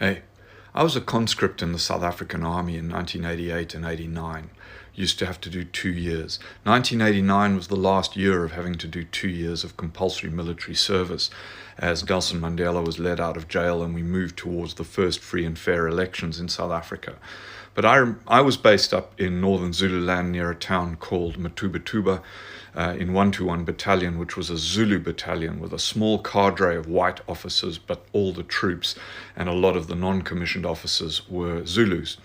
Hey, I was a conscript in the South African Army in 1988 and 89. Used to have to do 2 years. 1989 was the last year of having to do 2 years of compulsory military service as Nelson Mandela was led out of jail and we moved towards the first free and fair elections in South Africa. But I was based up in northern Zululand near a town called Matubatuba in 121 Battalion, which was a Zulu battalion with a small cadre of white officers, but all the troops and a lot of the non-commissioned officers were Zulus.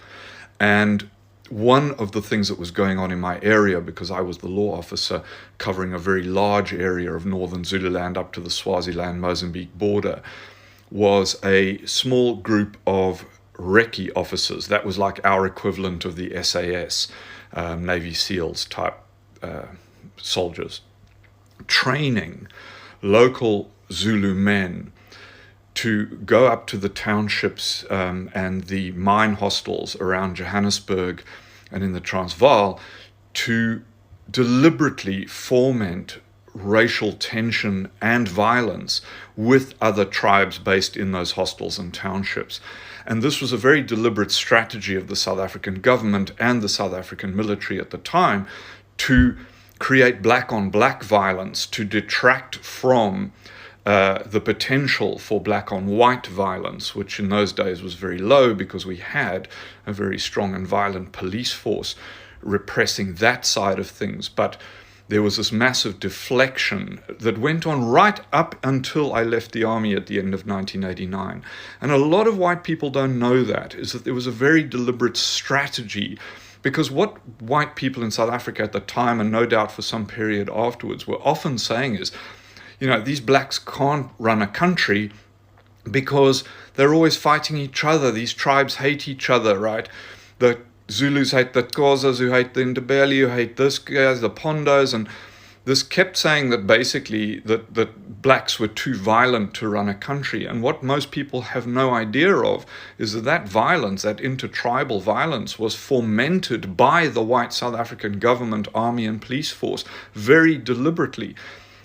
And one of the things that was going on in my area, because I was the law officer covering a very large area of northern Zululand up to the Swaziland-Mozambique border, was a small group of recce officers. That was like our equivalent of the SAS, Navy SEALs type soldiers, training local Zulu men to go up to the townships and the mine hostels around Johannesburg and in the Transvaal to deliberately foment racial tension and violence with other tribes based in those hostels and townships. And this was a very deliberate strategy of the South African government and the South African military at the time to create black on black violence, to detract from the potential for black on white violence, which in those days was very low because we had a very strong and violent police force repressing that side of things. But there was this massive deflection that went on right up until I left the army at the end of 1989. And a lot of white people don't know that, is that there was a very deliberate strategy, because what white people in South Africa at the time, and no doubt for some period afterwards, were often saying is, these blacks can't run a country because they're always fighting each other. These tribes hate each other, right? The Zulus hate the Xhosas, who hate the Ndebele, who hate this guys, the Pondos, and this kept saying that basically that blacks were too violent to run a country. And what most people have no idea of is that violence, that intertribal violence, was fomented by the white South African government, army and police force very deliberately.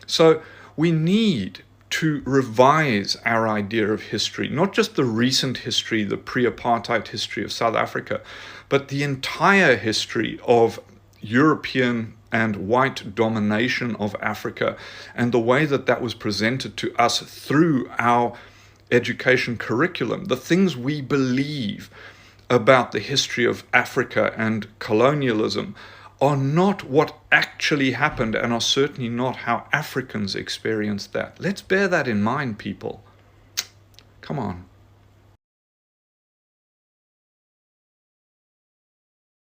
So we need to revise our idea of history, not just the recent history, the pre-apartheid history of South Africa, but the entire history of European and white domination of Africa, and the way that was presented to us through our education curriculum, the things we believe about the history of Africa and colonialism are not what actually happened, and are certainly not how Africans experienced that. Let's bear that in mind, people. Come on.